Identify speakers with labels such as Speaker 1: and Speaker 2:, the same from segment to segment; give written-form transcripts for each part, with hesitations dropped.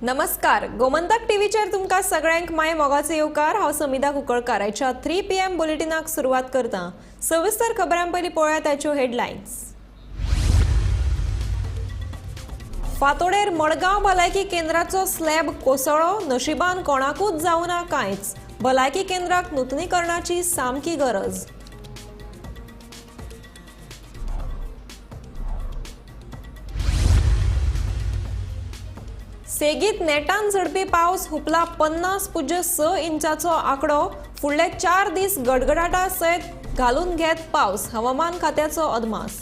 Speaker 1: नमस्कार, गोमंतक टीव्हीचेर तुमकां सगळ्यांक माय मोगाचो येवकार। हांव समिता कुंकळकार। आयच्या 3 PM बुलेटिनाक सुरवात करता। सविस्तर खबरां पयलीं पळोवया ताच्यो हेडलायन्स। फातोडेर मडगांव भलायकी केंद्राचो स्लॅब कोसळ्ळो, नशिबान कोणाकूच जावना कांयच। भलायकी केंद्राक नूतनीकरणाची सामकी गरज। सेगीत नेटान झडपी पावस हुपला 50.6 इंचाचो आंकडो। फुडले 4 दीस गडगडाटा सयत घालून घेत पावस, हवामान खात्याचो अदमास।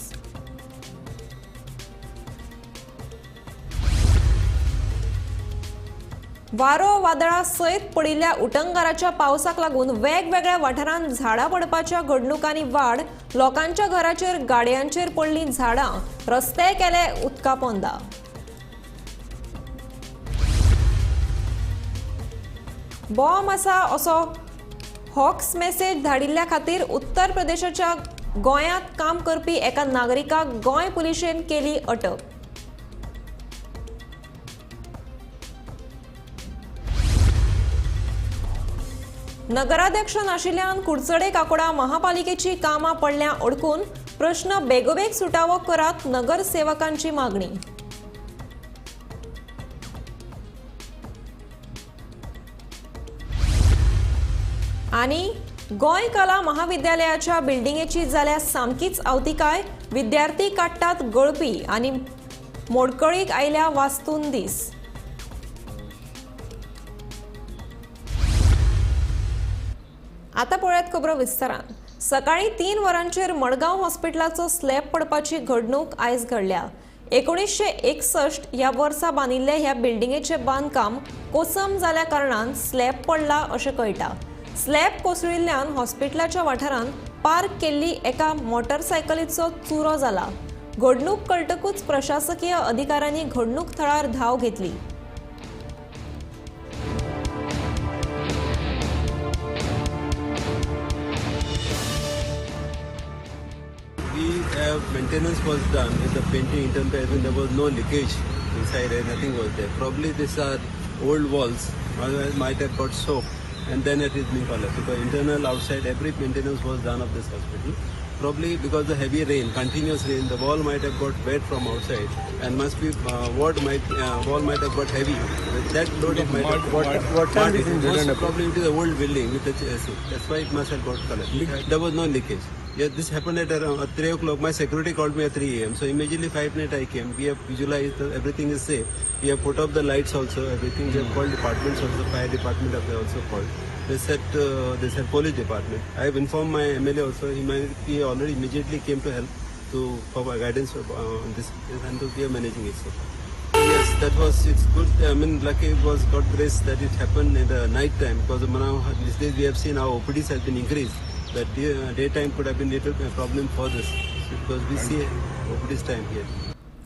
Speaker 1: वारो वादळा सयत पडिल्ल्या उटंगाराच्या पावसाक लागून वेगवेगळ्या वाठारांत झाडां पडपाच्या घडणुकांनी वाड। लोकांच्या घराचेर गाडयांचेर पडलीं झाडां, रस्ते केले उदका पोंदा। बॉम्ब आसा असो हॉक्स मेसेज धाडिल्ल्या खातीर उत्तर प्रदेशाच्या गोंयांत काम करपी एका नागरिकाक गोंय पुलिशेन केली अटक। नगराध्यक्ष नाशिल्ल्यान कुडचडे काकोडा महापालिकेची कामां पडल्या अडकून। प्रश्न बेगोबेग सुटावो करात, नगरसेवकांची मागणी। आणि गोंय कला महाविद्यालयाच्या बिल्डिंगेची जाल्या सामकीच आवतिकाय। विद्यार्थी काडटात गळपी आनी मोडकळीक आयल्या वास्तून दीस। आता पळयात खबरो विस्तारान। सकाळी 3 वरांचेर मडगांव हॉस्पिटलाचो स्लॅब पडपाची घडणूक आयज घडल्या। 1961 ह्या वर्सा बांदिल्ले ह्या बिल्डिंगेचे बांदकाम कोसम जाल्या कारणान स्लॅब पडला अशें कळटा। स्लॅब कोसळिल्ल्यान हॉस्पिटलाच्या वाठारांत पार्क केल्ली एका मोटरसायकलीचो चुरो जाला। घडणूक कळटकूच प्रशासकीय अधिकाऱ्यांनी घडणूक थळार धाव घेतली।
Speaker 2: Maintenance was done with the painting internal, when there was no leakage inside and nothing was there. Probably these are old walls, otherwise might have got soaked and then it is being collapsed. Because internal, outside, every maintenance was done of this hospital. Probably because the heavy rain, continuous rain, the wall might have got wet from outside and must be wall might have got heavy. With that load it might have
Speaker 3: what time is it?
Speaker 2: Probably it is an old building with the that's why it must have got collapsed. There was no leakage. Yeah, this happened at around 3 o'clock. My security called me at 3 AM. So immediately 5 minutes I came. We have visualized that everything is safe. We have put up the lights also, everything. We have called departments also, fire department have also called. They said police department. I have informed my MLA also. He already immediately came to help to provide guidance on this, and we are managing it so far. Yes, it's good. I mean, lucky it was God grace that it happened in the night time, because now these days we have seen our OPDs has been increased. That daytime could have been little problem for this, because we see OPD's time here.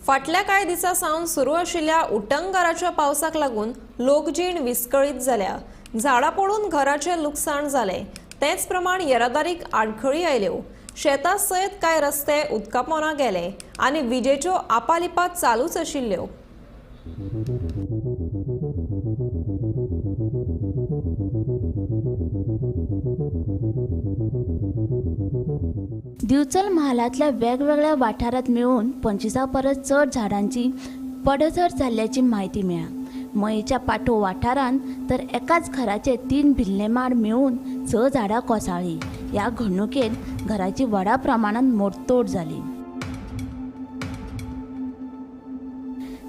Speaker 1: फाटल्या कांय दिसा सावन सुरू आशिल्ल्या उटंगाराच्या पावसाक लागून लोकजीण विस्कळीत जाल्या। झाडां पडून घराचें लुकसाण जालें। तेच प्रमाण येरादारीक आडखळी आयल्यो। शेतां सयत कांय रस्ते उदका पोंदा गेले आनी विजेच्यो आपालिपा चालूच आशिल्ल्यो।
Speaker 4: दिवचल महालातल्या वेगवेगळ्या वाठारात मिळून 25 परस चड झाडांची पडझड जाल्ल्याची माहिती मेळ्ळा। मयेच्या पाठो वाठारांत तर एकाच घराचे 3 भिल्ले माड मिळून 6 झाडां कोसळ्ळी। ह्या घडणुकेत घराची व्हडा प्रमाणात मोडतोड जाली।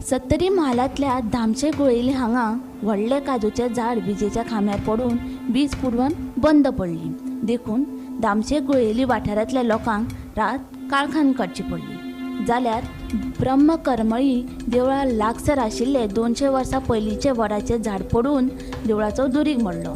Speaker 4: सत्तरी महालातल्या धामशे गुळेली हांगा व्हडले काजूचे झाड विजेच्या खांब्यार पडून वीज पुरवण बंद पडली। देखून धामशे गुळेली वाठारांतल्या लोकांक रात काळखान काडची पडली। जाल्यार ब्रह्मकरमळी देवळा लागसर आशिल्ले 200 वर्सां पयलींचे वडाचे झाड पडून देवळाचो दुरीग मोडलो।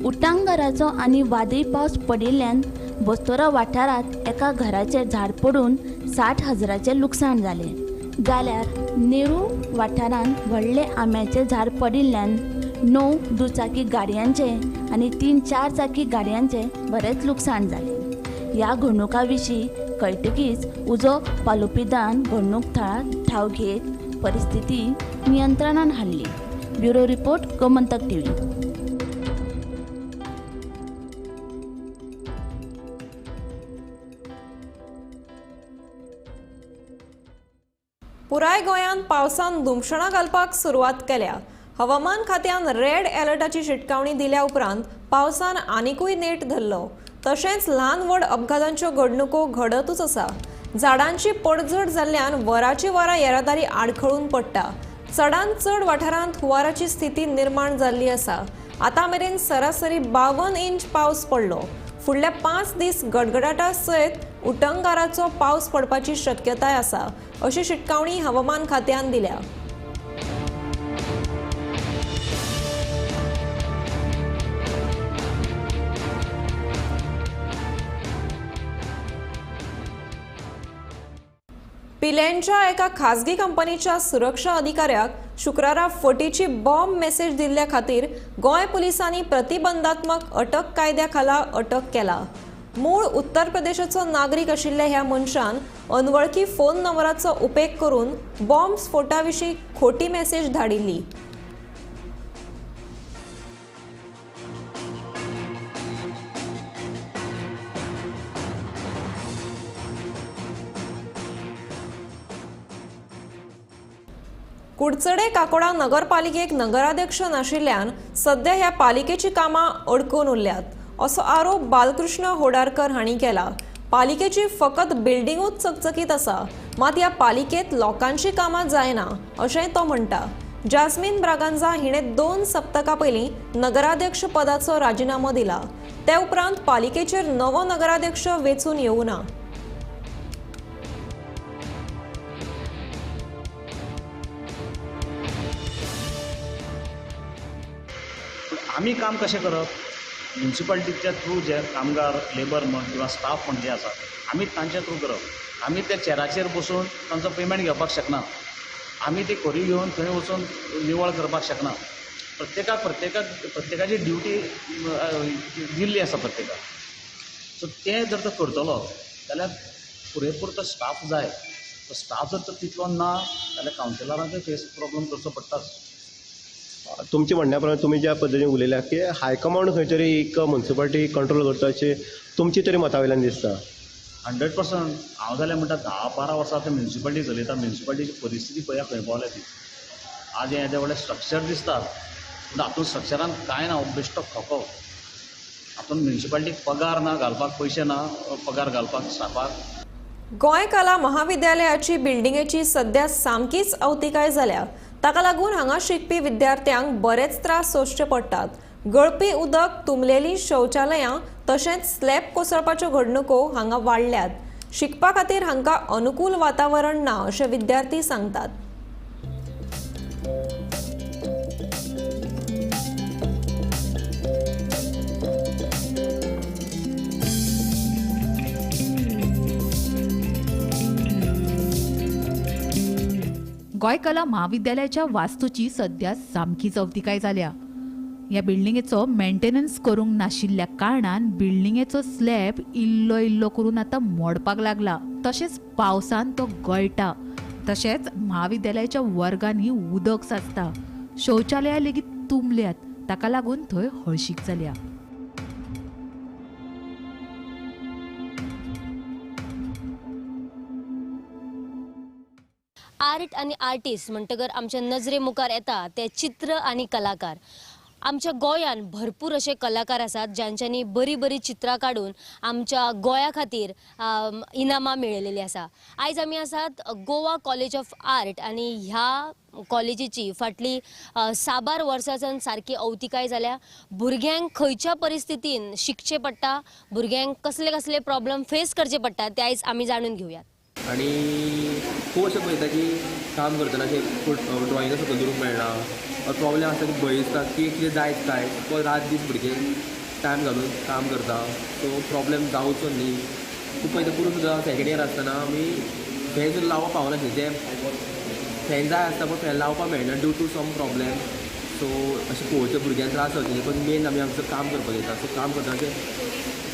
Speaker 4: उटंगाराचो आनी वादळी पावस पडिल्ल्यान बोस्तोरा वाठारांत एका घराचेर झाड पडून 60,000चे लुकसाण जालें। जाल्यार नेरू वाठारांत व्हडले आंब्याचे झाड पडिल्ल्यान 9 दुचाकी गाडयांचे आणि 3 4 चाकी गाडयांचे बरेच लुकसाण झाले। या घडणुका विशीं कळटकीच उजो पालोपिदान घडणूक थळात ठाव घेत परिस्थिती नियंत्रणान हाडली. Bureau report Gomantak TV.
Speaker 1: पुराय गोंयांत पावसान धुमशणां घालपाक सुरवात केल्या. हवामान खात्यान रेड अलर्टाची शिटकावणी दिल्या उपरांत पावसान आनिकूय नेट धरलो. तशेंच ल्हान व्हड अपघातांच्यो घडणुको घडतूच आसा. झाडांची पडझड जाल्ल्यान वरांची वरां येरादारी आडखळून पडटा. चडांत चड वाठारांत हुंवाराची स्थिती निर्माण जाल्ली आसा. आतां मेरेन सरासरी 52 इंच पावस पडलो. फुडल्या 5 दीस गडगडाटा सयत उटंगाराचो पावस पडपाची शक्यताय आसा, अशी शिटकावणी हवामान खात्यान दिल्या. पिलेंच्या एका खासगी कंपनीच्या सुरक्षा अधिकाऱ्याक शुक्रारा फटीची बॉम्ब मेसेज दिल्ल्या खातीर गोंय पुलिसांनी प्रतिबंधात्मक अटक कायद्या खाला अटक केला. मूळ उत्तर प्रदेशाचो नागरीक आशिल्ल्या ह्या मनशान अनवळखी फोन नंबराचो उपेग करून बॉम्ब स्फोटाविशीं खोटी मेसेज धाडिल्ली. कुडचडे काकोडा नगरपालिकेक नगराध्यक्ष नाशिल्ल्यान सध्या ह्या पालिकेची कामां अडकून उरल्यात, असो आरोप बालकृष्ण होडारकर हांणी केला. पालिकेची फकत बिल्डिंगूच चकचकीत आसा, मात ह्या पालिकेत लोकांची कामां जायना अशेंय तो म्हणटा. जास्मिन ब्रागांजा हिणें 2 सप्तकां पयलीं नगराध्यक्ष पदाचो राजिनामो दिला. ते उपरांत पालिकेचेर नवो नगराध्यक्ष वेंचून येवना.
Speaker 3: आमी काम कशें करप? म्युन्सिपालिटीच्या थ्रू जे कामगार लेबर म्हण किंवा स्टाफ म्हण जे आसा आमी तांच्या थ्रू करप. आमी त्या चेराचेर बसून तांचो पेमेंट घेवपाक शकना. आमी ती खोरी घेवन थंय वचून निवळ करपाक शकना. प्रत्येकाची ड्युटी दिल्ली आसा प्रत्येकाक. सो तें जर तो करतलो जाल्यार पुरेपूर तो स्टाफ जाय. तो स्टाफ जर तितलो ना जाल्यार कावन्सिलरांकूय फेस प्रॉब्लम करचो पडटाच.
Speaker 5: तुमच्या म्हणण्या प्रमाणे तुम्ही ज्या पद्दतीन उलयल्या की हायकमांड खंय तरी एक म्युन्सिपालिटी कंट्रोल करता अशें तुमची तरी मता वयल्यान दिसता.
Speaker 3: 100%. हांव जाल्यार म्हणटा 10-12 वर्सां ते म्युन्सिपालिटी चलयता. म्युन्सिपालिटीची परिस्थिती पळया खंय पावल्या ती. आज येदे व्हडलें स्ट्रक्चर दिसता पूण हातूंत स्ट्रक्चरान कांय ना, बेश्टो खोको. हातूंत म्युन्सिपालिटीक पगार ना, घालपाक पयशे ना, पगार घालपाक स्टाफाक.
Speaker 1: गोंय कला महाविद्यालयाची बिल्डिंगेची सध्या सामकीच अवतिकाय जाल्या. ताका लागून हांगा शिकपी विद्यार्थ्यांक बरेच त्रास सोंसचे पडटात. गळपी उदक, तुंबलेलीं शौचालयां तशेंच स्लॅब कोसळपाच्यो घडणुको हांगा वाडल्यात. शिकपा खातीर हांकां अनुकूल वातावरण ना अशें विद्यार्थी सांगतात.
Speaker 6: गोंय कला महाविद्यालयाच्या वास्तूची सध्या सामकीच अवतिकाय जाल्या. ह्या बिल्डिंगेचो मेंटेनन्स करूंक नाशिल्ल्या कारणान बिल्डिंगेचो स्लॅब इल्लो करून आतां मोडपाक लागला. तशेंच पावसान तो गळटा. तशेंच महाविद्यालयाच्या वर्गांनी उदक साचता. शौचालयां लेगीत तुंबल्यात. ताका लागून थंय हळशीक जाल्या.
Speaker 7: आर्ट आणि आर्टिस्ट म्हणटकर आमच्या नजरे मुखार येता ते चित्र आणि कलाकार. आमच्या गोंयान भरपूर असे कलाकार आसात ज्यांच्यांनी बरी बरी चित्रां काडून आमच्या गोंया खातीर इनामां मेळयलेलीं आसा. आयज आमी आसात गोवा कॉलेज ऑफ आर्ट आणि ह्या कॉलेजीची फाटली 6-12 वर्सांच्यान सारकी अवतिकाय जाल्या. भुरग्यांक खंयच्या परिस्थितीन शिकचें पडटा, भुरग्यांक कसले कसले प्रॉब्लेम फेस करचे पडटा ते आयज आमी जाणून घेवयात.
Speaker 8: आणि खूब अशें पळयता की काम करतना अशें ड्रॉइंगा सकयल दवरूंक मेळना. प्रॉब्लेम आसता की भंय दिसता की कितें जायत काय. तो रात दीस भुरगे टायम घालून काम करता. सो प्रॉब्लेम जावचो न्ही. खूब पळयता करून सुद्दां सेकंड इयर आसतना आमी फॅन सुद्दां लावपाक पावनाशिल्ले. जे फॅन जाय आसता पूण फॅन लावपाक मेळना due to some problem. So अशें पळोवचें भुरग्यांक त्रास जावचे पण मेन आमी आमचो काम करपाक येता. सो काम करतना अशें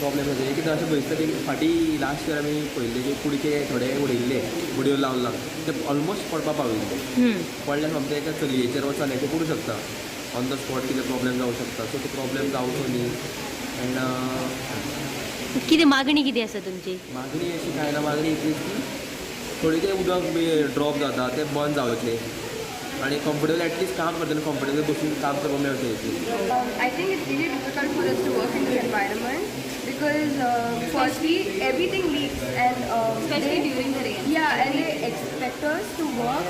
Speaker 8: प्रॉब्लेम जाता एकदां अशें भंय दिसता की फाटी लास्ट इयर आमी पळयल्ले की कुडके थोडे उडयल्ले बुडयो लावन ते ऑलमोस्ट पडपा पाविल्ले पडल्यार समजा एका चलयेचेर वा चल्याचेर पडूं शकता ऑन द स्पॉट कितें प्रॉब्लेम जावं शकता सो तो प्रॉब्लेम जावचो न्ही एंड
Speaker 7: कितें मागणी कितें आसा तुमची?
Speaker 8: मागणी अशी काय ना मागणी इतलीच की थोडी ते उदक बी ड्रॉप जाता ते बंद जावचें आणि कम्फर्टेबल ॲटलीस्ट काम करतना कम्फर्टेबल बसून काम करपाक मेळचें.
Speaker 9: I think it's really difficult for us to work in this environment because firstly everything leaks and
Speaker 7: Especially during the rain.
Speaker 9: Yeah, and they expect us to work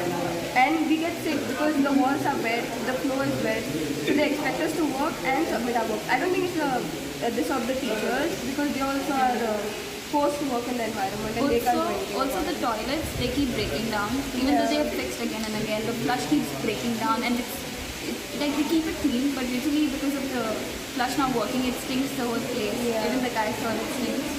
Speaker 9: and we get sick because the walls are wet, the floor is wet, so they expect us to work and submit our work. I don't think it's this of the teachers because they also are forced to work in the environment and they can't do anything.
Speaker 10: Also the toilets, they keep breaking down. Even though they have fixed again and again, the flush keeps breaking down, and it's like they keep it clean, but usually because of the flush not working, it stinks the whole place.
Speaker 9: Yeah.
Speaker 10: Even the guy's toilet stinks.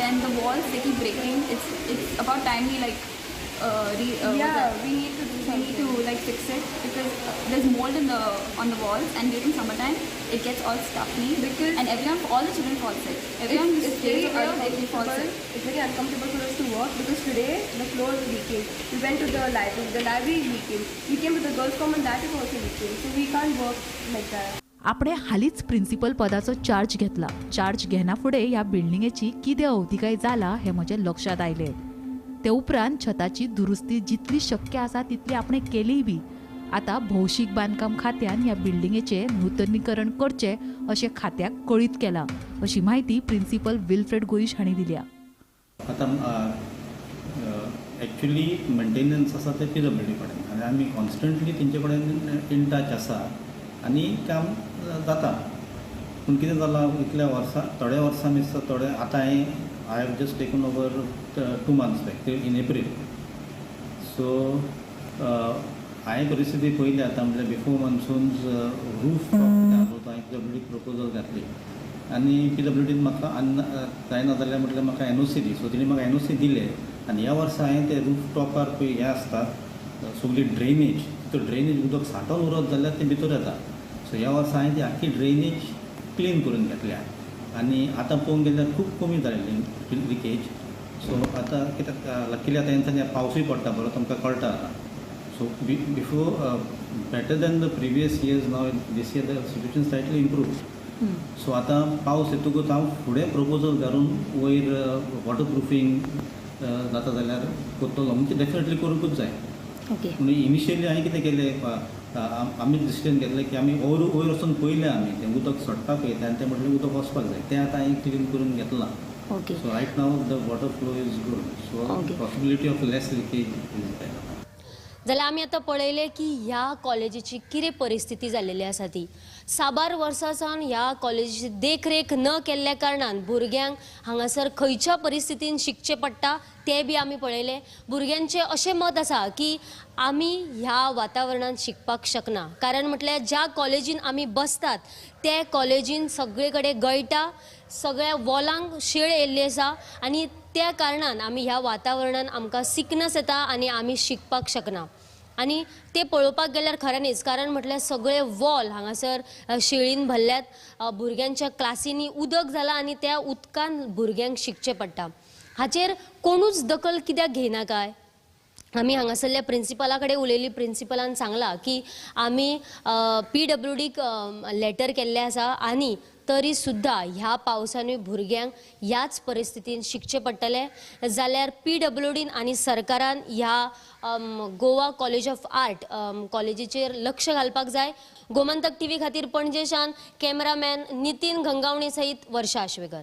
Speaker 10: And the walls, they keep breaking. It's about time we like
Speaker 9: We need to do something.
Speaker 10: like fix it because there's mold on the walls, and during summertime it gets all stuffy
Speaker 9: Because-
Speaker 10: and all the children fall sick. Everyone who
Speaker 9: It's
Speaker 10: stays
Speaker 9: very
Speaker 10: over there, they fall
Speaker 9: uncomfortable.
Speaker 10: sick.
Speaker 9: It's very uncomfortable for us to work because today the floor is leaking. We went to the library. The library is leaking. We came to the girls' common. That is also leaking. So we can't work like that.
Speaker 6: आपण हालींच principal पदाचो charge घेतला. Charge घेना फुडें ह्या बिल्डिंगेची कितें अवतिकाय जाला हें म्हज्या लक्षात आयलें. ते उपरांत छताची दुरुस्ती जितली शक्य आसा तितली आपणे केलीय बी. आतां भौशीक बांदकाम खात्यान ह्या बिल्डिंगेचें नूतनीकरण करचें अशें खात्याक कळीत केलां अशी माहिती प्रिन्सिपल विल्फ्रेड गोईश हांणी दिल्या.
Speaker 11: आता एक्चुअली मेंटेनन्स आसा ते PWD कडेन आनी आमी कॉन्स्टंटली तेंचे कडेन इन टच आसा आनी काम जाता. पूण कितें जालां इतल्या वर्सां थोड्या वर्सां मिस थोडे आतां I have just taken over 2 months back in April. So हांवें परिस्थिती पयली आतां म्हणजे बिफोर मॉन्सून्स रूफ टॉप हांवें PWD प्रपोजल घातली आनी PWDन म्हाका जायना जाल्यार म्हटल्यार म्हाका NOC दी. सो तेणी म्हाका NOC दिले आनी ह्या वर्सा हांवें ते रूफ टॉपार पळय हें आसता सगळी ड्रेनेज तो ड्रेनेज उदक सांठोवन उरत जाल्यार ते भितर येता. सो ह्या वर्सा हांवें ती आख्खी ड्रेनेज क्लीन करून घेतल्या आनी आतां पळोवंक गेल्यार खूब कमी जालेली लिकेज. सो आतां कित्याक लकिली आतां तेंच्यांनी पावसूय पडटा बरो तुमकां कळटा आतां. So before better than the previous years now this year the situation slightly improve. So आतां पावस येतकूच हांव फुडें प्रपोजल घालून वयर वॉटर प्रुफींग जाता जाल्यार करतलो म्हणजे डेफिनेटली करूंकूच जाय.
Speaker 7: ओके.
Speaker 11: पूण इनिशियली हांवें कितें केलें आमी डिसिजन घेतलें की आमी वयर वचून पयलें आमी तें उदक सडटा पळय तें तें म्हटलें उदक वचपाक जाय तें आतां हांवें क्लीन करून घेतलां.
Speaker 7: Okay.
Speaker 11: So right now the water flow is good. So
Speaker 7: Okay.
Speaker 11: Possibility of less leakage is there.
Speaker 7: जाल्यार आमी आतां पळयलें की ह्या कॉलेजीची कितें परिस्थिती जाल्लेली आसा ती. साबार वर्सां सावन ह्या कॉलेजीची देखरेख न केल्ल्या कारणान भुरग्यांक हांगासर खंयच्या परिस्थितीन शिकचें पडटा तें बी आमी पळयलें. भुरग्यांचें अशें मत आसा की आमी ह्या वातावरणांत शिकपाक शकना कारण म्हटल्यार ज्या कॉलेजीन आमी बसतात ते कॉलेजीन सगळे कडेन गळटा, सगळ्या वॉलांक शेळ येयल्ली आसा आनी त्या कारणान आमी ह्या वातावरणान आमकां सिकनस येता आनी आमी शिकपाक शकना. आनी ते पळोवपाक गेल्यार खऱ्यांनीच कारण म्हटल्यार सगळे वॉल हांगासर शेळीन भरल्यात. भुरग्यांच्या क्लासींनी उदक जालां आनी त्या उदकान भुरग्यांक शिकचें पडटा. हाचेर कोणूच दखल कित्याक घेयना काय? आमी हांगासरल्या प्रिन्सिपला कडेन उलयली. प्रिन्सिपलान सांगलां की आमी PWDक लेटर केल्लें आसा आनी तरी सुद्दां ह्या पावसानूय भुरग्यांक ह्याच परिस्थितीन शिकचें पडटलें जाल्यार PWDन आनी सरकारान ह्या गोवा कॉलेज ऑफ आर्ट कॉलेजीचेर लक्ष घालपाक जाय. गोमंतक TV खातीर पणजेच्यान कॅमेरामॅन नितीन गंगावणे सयत वर्षा आश्वेकर.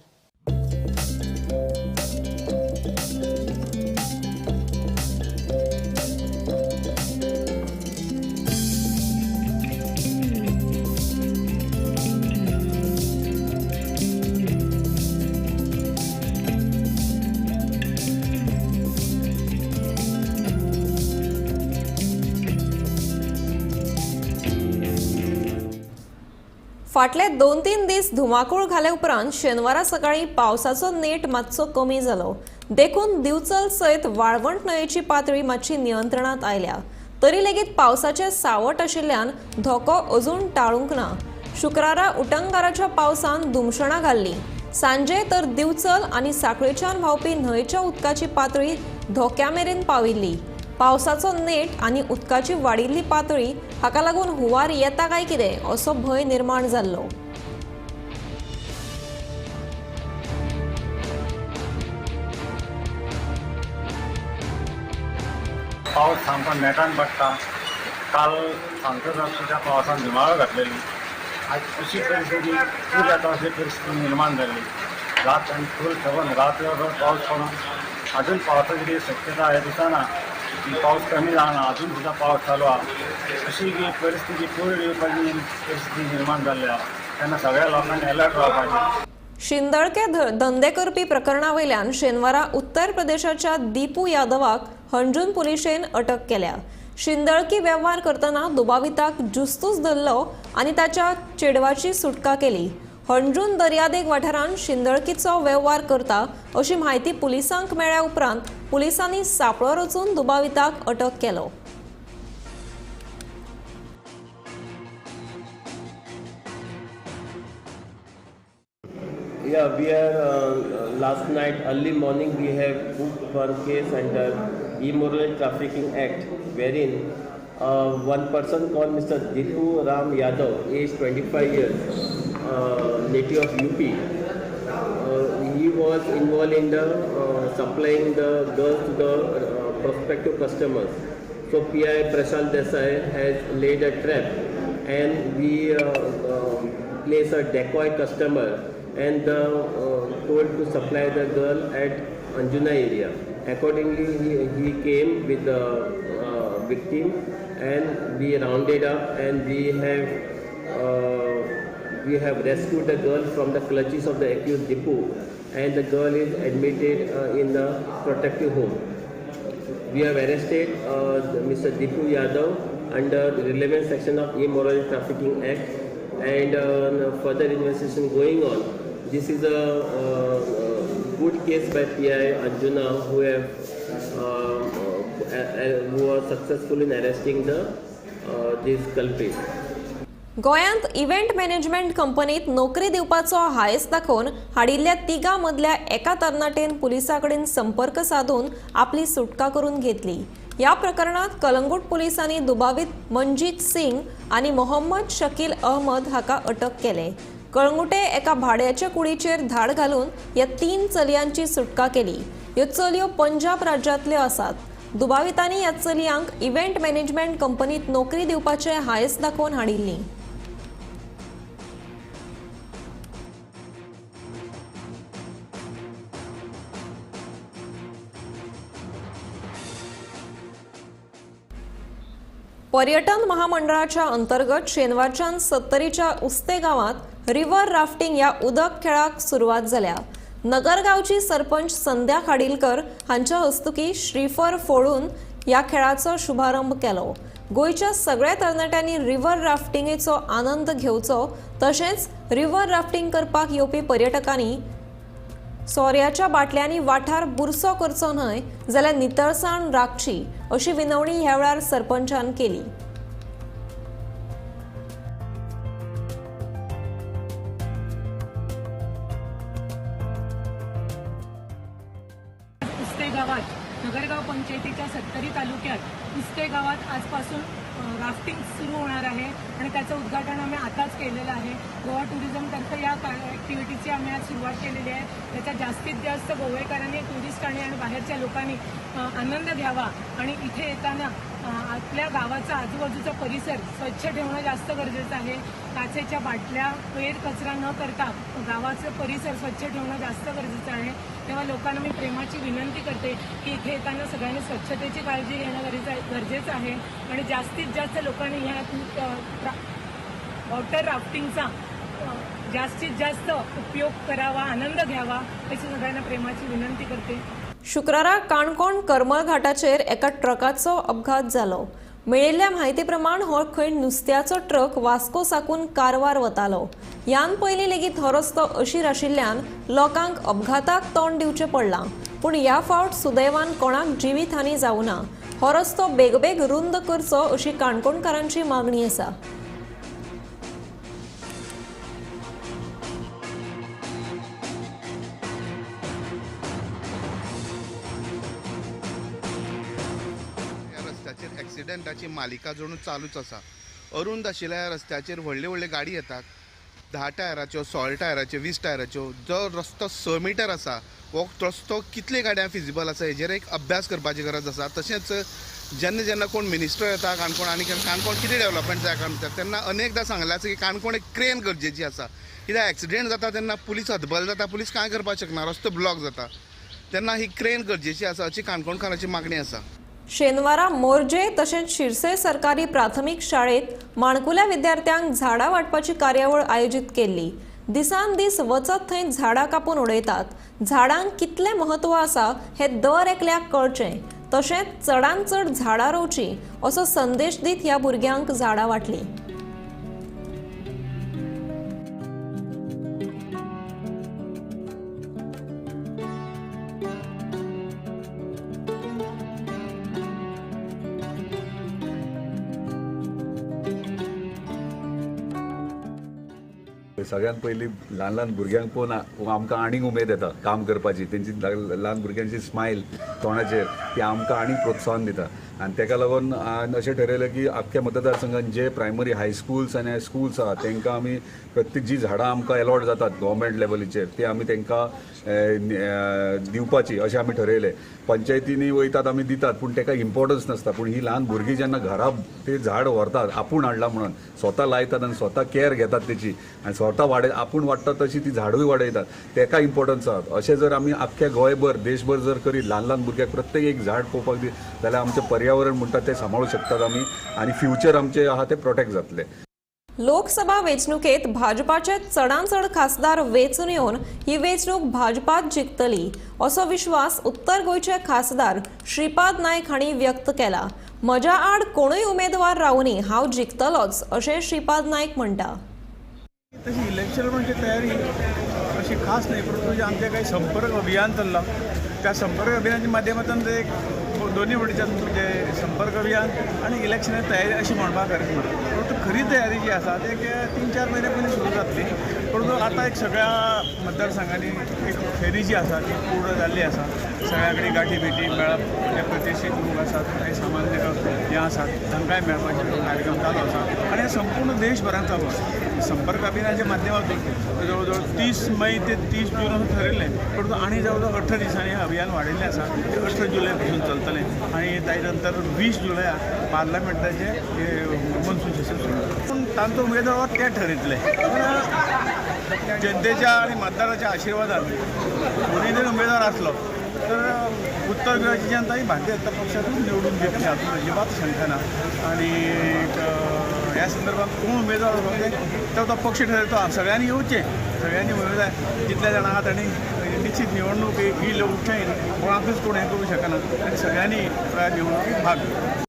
Speaker 1: फाटले 2-3 दीस धुमाकूळ घाले उपरांत शेनवारा सकाळी पावसाचो नेट मातसो कमी जालो. देखून दिवचल सयत वाळवंट न्हंयेची पातळी मातशी नियंत्रणात आयल्या. तरी लेगीत पावसाचे सावट आशिल्ल्यान धोको अजून टाळूंक ना. शुक्रारा उटंगाराच्या पावसान धुमशणां घाल्ली. सांजे तर दिवचल आणि साखळेच्यान व्हांवपी न्हंयच्या उदकाची पातळी धोक्यामेरेन पाविल्ली. पावसाचो नेट आणि उदकाची वाडिल्ली पातळी हाका लागून हुंवार येता काय कितें असो भंय निर्माण जाल्लो.
Speaker 11: पावस सामको नेटान पडटा. काल सांजचो सुद्दां पावसान धुमाळो घातलेली. आज अशी परिस्थिती पूर येता अशी परिस्थिती निर्माण जाल्ली. रात आनी फूल सेवन रात्रभर पावस पडून अजून पावसाची शक्यता हे दिसना की पावस कमी जाना. अजून सुद्दां पावस चालू आहा. अशी ही परिस्थिती पूर येवपाची परिस्थिती निर्माण जाल्ली आहा. तेन्ना सगळ्या लोकांनी अलर्ट रावपाचें.
Speaker 1: शिंदळके धंदे करपी प्रकरणावयल्यान शेनवारा उत्तर प्रदेशाच्या दीपू यादवाक हंजून पुलिशेन अटक केल्या. शिंदळकी वेव्हार करतना दुबाविताक जुस्तूच धरलो आणि ताच्या चेडवाची सुटका केली. हंजून दर्यादेग वाठारांत शिंदळकीचो वेव्हार करता अशी म्हायती पुलिसांक मेळ्ळ्या उपरांत पुलिसांनी सापळो रचून दुबाविताक अटक केलो.
Speaker 5: Yeah, we are last night early morning we have booked one case under Immoral Trafficking Act, wherein one person called Mr. Dipu Ram Yadav, age 25 years, native of UP. He was involved in the supplying the girls to the prospective customers. So PI Prashant Desai has laid a trap, and we place a decoy customer and told to supply the girl at Anjuna area. Accordingly, he came with the victim, and we rounded up, and we have rescued the girl from the clutches of the accused Dipu, and the girl is admitted in the protective home. We have arrested Mr. Dipu Yadav under the relevant section of Immoral Trafficking Act, and further investigation going on. This is a good case by PI Anjuna, who was successful in arresting this culprit.
Speaker 1: गोंयांत event management कंपनीत नोकरी दिवपाचो हायस दाखोवन हाडिल्ल्या तिगां मदल्या एका तरणाटेन पुलिसां कडेन संपर्क साधून आपली सुटका करून घेतली. या प्रकरणात कलंगूट पुलिसांनी दुबावित मंजीत सिंग आणि मोहम्मद शकील अहमद हाका अटक केले. कळंगुटे एका भाड्याच्या कुडीचेर धाड घालून ह्या 3 चलयांची सुटका केली. ह्यो चलयो पंजाब राज्यांतल्यो आसात. दुबावितांनी ह्या चलयांक इव्हेंट मॅनेजमेंट कंपनीत नोकरी दिवपाचे हायस दाखोवन हाडिल्ली. पर्यटन महामंडळाच्या अंतर्गत शेनवारच्यान सत्तरीच्या उस्ते गावात रिव्हर राफ्टिंग या उदक खेळाक सुरुवात जाल्या. नगरगावची सरपंच संध्या खाडिलकर हांच्या हस्तुकी श्रीफळ फोडून या खेळाचो शुभारंभ केलो. गोयच्या सगळ्या तरणाट्यांनी रिव्हर राफ्टिंगेचो आनंद घेवचो, तशेंच रिव्हर राफ्टिंग करपाक येवपी पर्यटकांनी सोऱ्याच्या बाटल्यांनी वाठार बुरसो करचो न्हय जाल्यार नितळसाण राखची अशी विनवणी ह्या वेळार सरपंचान केली.
Speaker 12: उस्ते गावात नगरगाव पंचायतीच्या सत्तरी तालुक्यात उस्ते गावात आजपासून राफ्टिंग सुरू होणार आहे आणि त्याचं उद्घाटन आम्ही आताच केलेलं आहे. गोवा टुरिझमतर्फे या ॲक्टिव्हिटीची आम्ही आज सुरुवात केलेली आहे. त्याचा जास्तीत जास्त गोवेकरांनी, टुरिस्टांनी आणि बाहेरच्या लोकांनी आनंद घ्यावा आणि इथे येताना आपल्या गावाचा आजूबाजूचा परिसर स्वच्छ ठेवणं जास्त गरजेचं आहे. काचेच्या बाटल्या, वेर कचरा न करता गावाचं परिसर स्वच्छ ठेवणं जास्त गरजेचं आहे. तेव्हा लोकांना मी प्रेमाची विनंती करते की इथे येताना सगळ्यांनी स्वच्छतेची काळजी घेणं गरजेचं आहे आणि जास्तीत जास्त लोकांनी ह्या वॉटर राफ्टिंगचा जास्तीत जास्त उपयोग करावा, आनंद घ्यावा अशी सगळ्यांना प्रेमाची विनंती करते.
Speaker 1: शुक्रारा काणकोण करमळ घाटाचेर एका ट्रकाचो अपघात जालो. मेळिल्ल्या म्हायती प्रमाण हो खंय नुस्त्याचो ट्रक वास्को साकून कारवार वतालो. यान पयलीं लेगीत हो रस्तो अशीर आशिल्ल्यान लोकांक अपघाताक तोंड दिवचें पडलां. पूण ह्या फावट सुदैवान कोणाक जिवीतहानी जावं ना. हो रस्तो बेगबेग रुंद करचो अशी काणकोणकारांची मागणी आसा.
Speaker 13: एक्सिडेंटाची मालिका जणू चालूच आसा. अरुंद आशिल्ल्या रस्त्याचेर व्हडल्यो व्हडल्यो गाडी येतात, 10 टायराच्यो, 16 टायराच्यो, 20 टायराच्यो. जो रस्तो 6 मिटर आसा, हो रस्तो कितले गाड्या फिजिबल आसा हेजेर एक अभ्यास करपाची गरज आसा. तशेंच जेन्ना जेन्ना कोण मिनिस्टर येता काणकोण आनी काणकोण कितें डेव्हलपमेंट जाय काणकोण, तेन्ना अनेकदां सांगलें आसा की काणकोण एक क्रेन गरजेची आसा. कित्याक एक्सिडेंट जाता तेन्ना पुलीस हतबल जाता, पुलीस कांय करपाक शकना, रस्तो ब्लॉक जाता. तेन्ना ही क्रेन गरजेची आसा अशी काणकोणकारांची मागणी आसा.
Speaker 1: शेनवारा मोरजे तशेंच शिरसे सरकारी प्राथमीक शाळेत माणकुल्या विद्यार्थ्यांक झाडां वाटपाची कार्यावळ आयोजीत केल्ली. दिसान दीस वचत थंय झाडां कापून उडयतात. झाडांक कितलें म्हत्व आसा हें दर एकल्याक कळचें, तशेंच चडांत चड झाडां रोवची असो संदेश दीत ह्या भुरग्यांक झाडां वाटली.
Speaker 14: सगळ्यात पयलीं ल्हान ल्हान भुरग्यांक पळोवन आमकां आनीक उमेद येता काम करपाची. तेंची ल्हान भुरग्यांची स्मायल तोंडाचेर ती आमकां आनीक प्रोत्साहन दिता. आनी ताका लागून हांवें अशें ठरयलें की आख्ख्या मतदारसंघात जे प्रायमरी हायस्कूल्स आनी स्कूल्स आहा तांकां आमी प्रत्येक जी झाडां आमकां अलॉट जातात गव्हर्मेंट लेवलीचेर ती आमी तांकां दिवपाची अशें आमी ठरयलें. पंचायतींनी वयतात आमी दितात, पूण ताका इम्पॉर्टन्स नासता. पूण ही ल्हान भुरगीं जेन्ना घरा ते झाड व्हरतात आपूण हाडलां म्हणून, स्वता लायतात आनी स्वता केअर घेतात तेची आनी स्वता आपूण वाडटात तशी ती झाडूय वाडयतात, ताका इम्पॉर्टन्स आसा. अशें जर आमी आख्ख्या गोंयभर देशभर जर करीत, ल्हान ल्हान भुरग्यांक प्रत्येक एक झाड पळोवपाक दी जाल्यार आमचें पर्यावरण म्हणटा तें सांबाळूं शकतात आमी आनी फ्युचर आमचें आहा तें प्रोटेक्ट जातलें.
Speaker 1: लोकसभा वेंचणुकेत भाजपाचे चडांत चड खासदार वेंचून येवन ही वेंचणूक भाजपात जिखतली असो विश्वास उत्तर गोंयचे खासदार श्रीपाद नायक हांणी व्यक्त केला. म्हज्या आड कोणूय उमेदवार रावनी हांव जिखतलोच अशें श्रीपाद नायक म्हणटा.
Speaker 11: तशी इलेक्शन म्हणजे तयारी अशी खास नाही, परंतु आमचे काही संपर्क अभियान चालला. त्या संपर्क अभियानाच्या माध्यमातून ते दोन्ही वटेच्यान म्हणजे संपर्क अभियान आणि इलेक्शनाची तयारी अशी म्हणपाक हरकत ना. परंतु खरी तयारी जी आसा ती 3-4 महिने पयलीं सुरू जातली. परंतु आता एक सगळ्या मतदारसंघांनी एक फेरी जी आसा ती पूर्ण जाल्ली आसा. सगळ्या गाठी भेटी मेळप, जे प्रतिष्ठीत लोक आसात, काही सामान्य हे आसात तांकांय मेळपाचे कार्यक्रम चालू आसा आणि हे संपूर्ण देशभरात चालू आसा. संपर्क अभियानाच्या माध्यमातून जवळजवळ 30 मे ते 30 जून असं ठरयलें. परंतु आणि जवळजवळ 18 दिसांनी हे अभियान वाडयल्लें आसा. ते 18 जुलय पासून चलतलें आणि ताचे नंतर 20 जुलयाक पार्लमेंटाचे मॉन्सून सेशन सुरू. पूण तांचो उमेदवार ते ठरयतले. जनतेच्या आणि मतदाराच्या आशिर्वादान कोणी जर उमेदवार असलो तर उत्तर गोंयची जनता ही भारतीय जनता पक्षातून निवडून घेतली हातून अजिबात शंका ना. आणि ह्या संदर्भात कोण उमेदवार होते तो पक्ष ठरवतो. सगळ्यांनी येवचे, सगळ्यांनी उमेदवार जितल्या जाणां आहात आणि निश्चित निवडणूक ही लोकशाही कोणाकूच कोण हें करूं शकना आणि सगळ्यांनी निवडणुकीत भाग घेतला.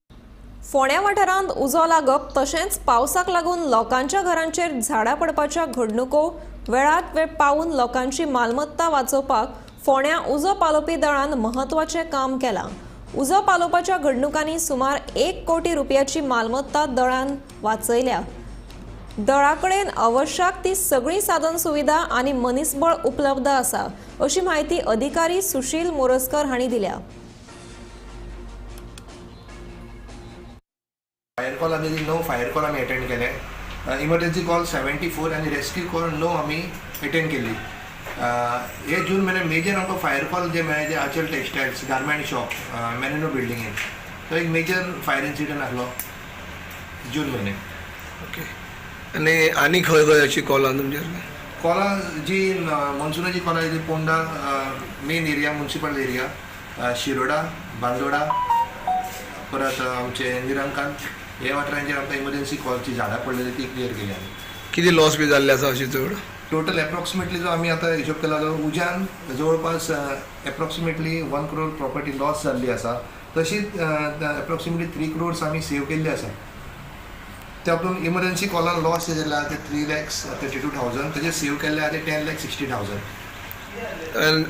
Speaker 1: फोंड्या वाठारांत उजो लागप तशेंच पावसाक लागून लोकांच्या घरांचेर झाडां पडपाच्या घडणुको वेळात वेळ पावून लोकांची मालमत्ता वाचोवपाक फोंड्या उजो पालोवपी दळान महत्वाचें काम केलां. उजो पालोवपाच्या घडणुकांनी सुमार 1 कोटी रुपयाची मालमत्ता दळान वाचयल्या. दळाकडेन आवश्यक ती सगळी साधन सुविधा आनी मनीसबळ उपलब्ध आसा अशी माहिती अधिकारी सुशील मोरजकर हांणी दिल्या.
Speaker 15: फायर कॉल आमी 9 फायर कॉल आमी अटेंड केले. इमर्जन्सी कॉल 74 आणि रेस्क्यू कॉल 9 आमी अटेंड केली. हे जून महिन्यात मेजर आमकां फायर कॉल जे मेळ्ळे ते आचल टेक्सटायल्स गार्मेंट शॉप मेरिनो बिल्डिंगेन. तो एक मेजर फायर इन्सिडंट आसलो जून म्हयन्यात.
Speaker 16: ओके. आनी खंय खंय अशी कॉल आसा तुमचे?
Speaker 15: कॉलां जी मॉन्सुनाची कॉलां जी Ponda main area municipal area, Shiroda, Bandora, परत आमचे निरंकांत हे वाठारांचेर आमकां इमर्जन्सी कॉलची झाडां पडलेली ती क्लियर केली आमी.
Speaker 16: किती लॉस बी जाल्ले आसा अशी चड?
Speaker 15: टोटल एप्रॉक्सिमेटली जो आमी आतां हिशोब केला जो उज्यान जवळपास एप्रॉक्सिमेटली 1 करोड प्रॉपर्टी लॉस जाल्ली आसा. तशीच एप्रॉक्सिमेटली 3 करोड्स आमी सेव केल्ले आसा. त्यातून इमर्जन्सी कॉलान लॉस जे जाल्ले आसा ते 3,32,000, तेजे सेव केल्ले आसा ते 10,60,000.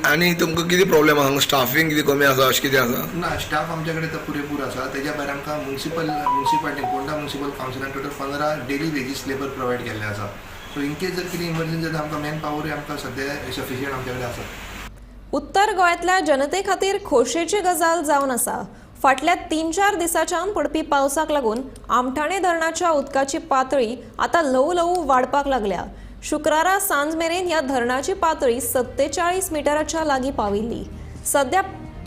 Speaker 16: आनी तुमकां कितें प्रॉब्लेम आसा? स्टाफींग कितें कमी आसा अशें कितें आसा?
Speaker 15: ना, स्टाफ आमचे कडेन तो पुरेपूर आसा. तेज्या भायर आमकां म्युन्सिपालिटी पोंडा म्युन्सिपल कावन्सिलान total 15 daily wages labour provide केल्ले आसा. सो इन केस जर कितें इमर्जन्सी जाता आमकां मॅन पावरूय आमकां सद्या सफिशियंट आमचे कडेन आसा.
Speaker 1: उत्तर गोंयांतल्या जनते खातीर खोशेची गजाल जावन आसा. फाटल्या 3-4 दिसांच्यान पडपी पावसाक लागून आमठाणे धरणाच्या उदकाची पातळी आता ल्हवू वाडपाक लागल्या. शुक्रारा सांज मेरेन ह्या धरणाची पातळी 47 मिटराच्या लागीं पाविल्ली. सध्या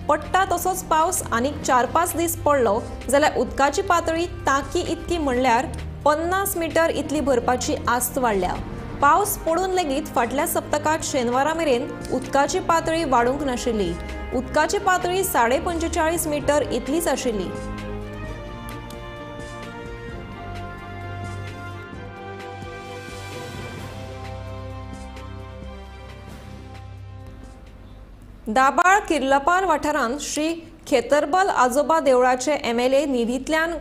Speaker 1: पडटा तसोच पावस आनीक 4-5 दीस पडलो जाल्यार उदकाची पातळी तांकी इतकी म्हणल्यार 50 मिटर इतली भरपाची आस्त वाडल्या. पावस पडून लेगीत फाटल्या सप्तकात शेनवारा मेरेन उदकाची पातळी वाडूंक नाशिल्ली. उदकाची पातळी 45.5 मिटर इतलीच आशिल्ली. दाबाळ किर्लपार वाठारांत श्री खेतरबल आजोबा देवळाचे MLA निधींतल्यान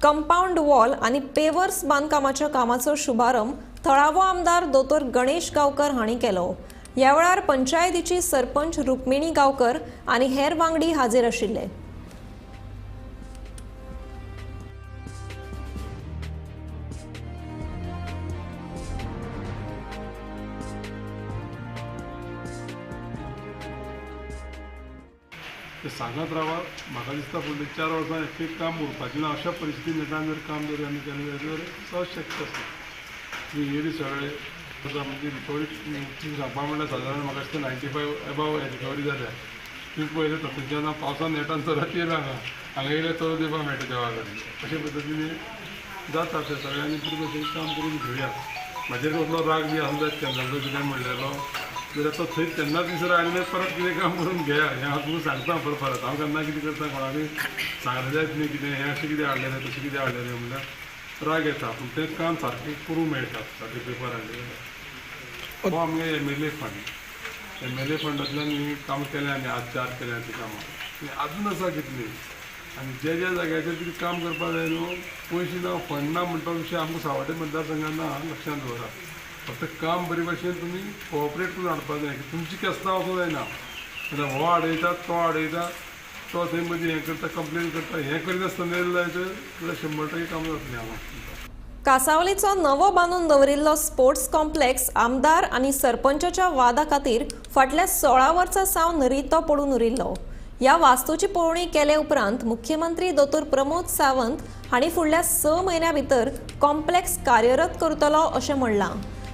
Speaker 1: कंपाऊंड वॉल आनी पेवर्स बांदकामाच्या कामाचो शुभारंभ थळावो आमदार दोतोर गणेश गांवकर हांणी केलो. ह्या वेळार पंचायतीची सरपंच रुक्मिणी गांवकर आनी हेर वांगडी हाजीर आशिल्ले.
Speaker 17: ते सांगत रावा. म्हाका दिसता फुडल्या 4 वर्सां एकूच काम उरपाचें ना. अशा परिस्थितीन नेटान जर काम जर आमी केलें जाल्यार सहज शक्य आसा. येयली सगळे म्हणजे रिकवरी सांगपा म्हणल्यार सादारण म्हाका दिसता 95 एबाव रिकवरी जाल्या. तुम्ही पळयलें थंयच्यान पावसान नेटान चलत येयला हांगा येयले चलत येवपाक मेळटा देवा कडेन. अशे पद्दतीन जाता ते सगळ्यांनी बरे भशेन काम करून घेवया. म्हाजेर कसलो राग बी आसूं जायत केन्नाचो कितें म्हणलेलो जाल्यार तो थंय तेन्नाच विसर आयले परत कितें काम करून घेया. हें हांव तुमकां सांगता परत हांव केन्ना कितें करता कोणाकय सांगलें जायत न्ही कितें हें अशें कितें हाडलेलें तशें कितें हाडलेलें म्हणल्यार राग येता. पूण तें काम सारकें करूंक मेळटा. सारकें पेपर हाडलें हो आमगे MLA फंड. MLA फंडांतल्यान ही काम केलें आनी आज 4 केल्या ती कामां अजून आसा कितलीं. आनी जे जाग्याचेर कितें काम करपा जाय न्हू पयशे ना फंड ना म्हणटा विशय आमकां सावड्डे मतदारसंघांना लक्षांत दवरा. फक्त काम बरे भशेन तुमी कोऑपरेट करून हाडपा जाय. तुमची केसना वचूंक जायना. जाल्यार हो आडयता तो आडयता तो थंय मदीं हें करता कंप्लेन करता. हें करिनासतना येयलें जायत जाल्यार 100% काम जातलें हांगा.
Speaker 1: कासावलीचो नवो बांदून दवरिल्लो स्पोर्ट्स कॉम्प्लेक्स आमदार आनी सरपंचाच्या वादा खातीर फाटल्या 16 वर्सां सावन रितो पडून उरिल्लो. ह्या वास्तूची पळोवणी केले उपरांत मुख्यमंत्री दोतोर प्रमोद सावंत हांणी फुडल्या 6 म्हयन्यां भितर कॉम्प्लेक्स कार्यरत करतलो अशें म्हणलां.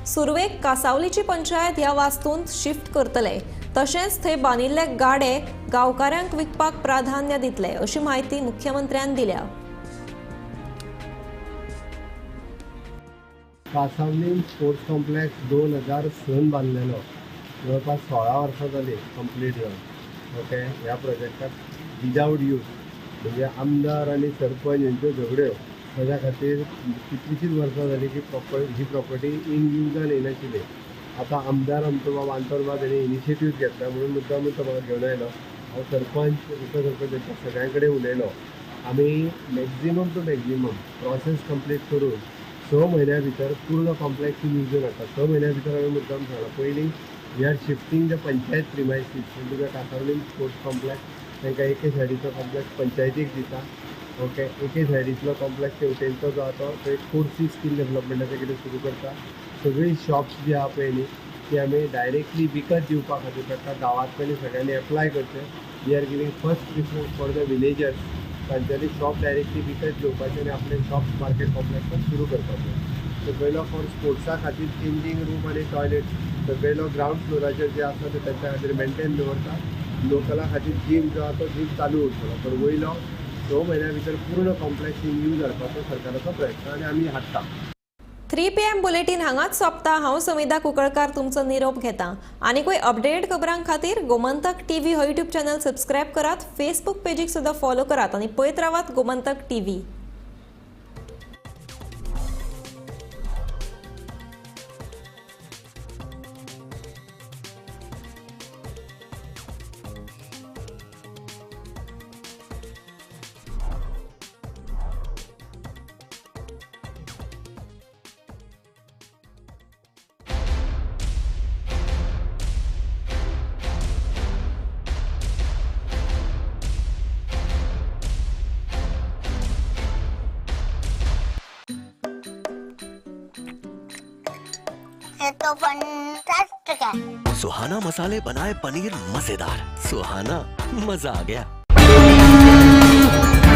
Speaker 1: सुरवेक कासावलीची पंचायत ह्या वास्तूंत शिफ्ट करतले. तशेंच थंय बांदिल्ले गाडे गांवकारांक विकपाक प्राधान्य दितले अशी माहिती मुख्यमंत्र्यान दिल्या.
Speaker 18: कासावलीन स्पोर्ट्स कॉम्प्लेक्स 2006 बांदलेलो. जवळपास 16 वर्सां जाली कंप्लीट जावन. ओके, ह्या प्रोजेक्टाक विदावट यूज म्हणजे आमदार आनी सरपंच यांच्यो झगड्यो ताज्या खातीर कितलीशींच वर्सां जाली की ही प्रॉपर्टी इन यूजान येनाशिल्ली. आतां आमदार आमचो बाबा अंतरबाब ताणें इनिशिएटीव घेतला म्हणून मुद्दामून तो म्हाका घेवन आयलो. हांव सरपंच उपसरपंच सगळ्यां कडेन उलयलो. आमी maximum to maximum process complete करून 6 म्हयन्यां भितर पूर्ण कॉम्प्लेक्स इन यूजान हाडटा. 6 म्हयन्यां भितर हांवें मुद्दाम सांगलां. पयलीं we are shifting the panchayat premises. तुका कासावलीन स्पोर्ट्स कॉम्प्लेक्स तांकां एके सायडीचो कॉम्प्लेक्स पंचायतीक दिता. ओके, एके सायडीतलो कॉम्प्लेक्स तेंचो जो आसा तो थंय कोर्सी स्कील डेव्हलपमेंटाचें कितें सुरू करता. सगळीं शॉप्स जी आहा पळय न्ही ती आमी डायरेक्टली विकत दिवपा खातीर ताका गांवांतल्यानी सगळ्यांनी एप्लाय करचें. We are giving first preference for the villagers. तांच्यांनी शॉप डायरेक्टली विकत घेवपाचें आनी आपले शॉप्स मार्केट कॉम्प्लेक्सात सुरू करपाचें. सकयलो फॉर स्पोर्ट्सा खातीर चेंजींग रूम आनी टॉयलेट सकयलो ग्रावंड फ्लोराचेर जे आसा ते तांच्या खातीर मेंटेन दवरता. लोकला खातीर जीम जो आसा तो जीम चालू उरतलो. पण वयलो 6 म्हयन्यां भितर पूर्ण कॉम्प्लेक्स इन यूज हाडपाचो सरकाराचो प्रयत्न आनी आमी हाडटा.
Speaker 1: 3 PM बुलेटीन हांगाच सोंपता. हांव समिधा कुंकळकार तुमचो निरोप घेता. आनीकूय अपडेट खबरां खातीर गोमंतक TV हो यूट्यूब चॅनल सबस्क्रायब करात. फेसबूक पेजीक सुद्दां फॉलो करात आनी पळयत रावात गोमंतक TV.
Speaker 19: तो फंटास्टिक है।
Speaker 20: सुहाना मसाले बनाए पनीर मजेदार. सुहाना, मजा आ गया. आहे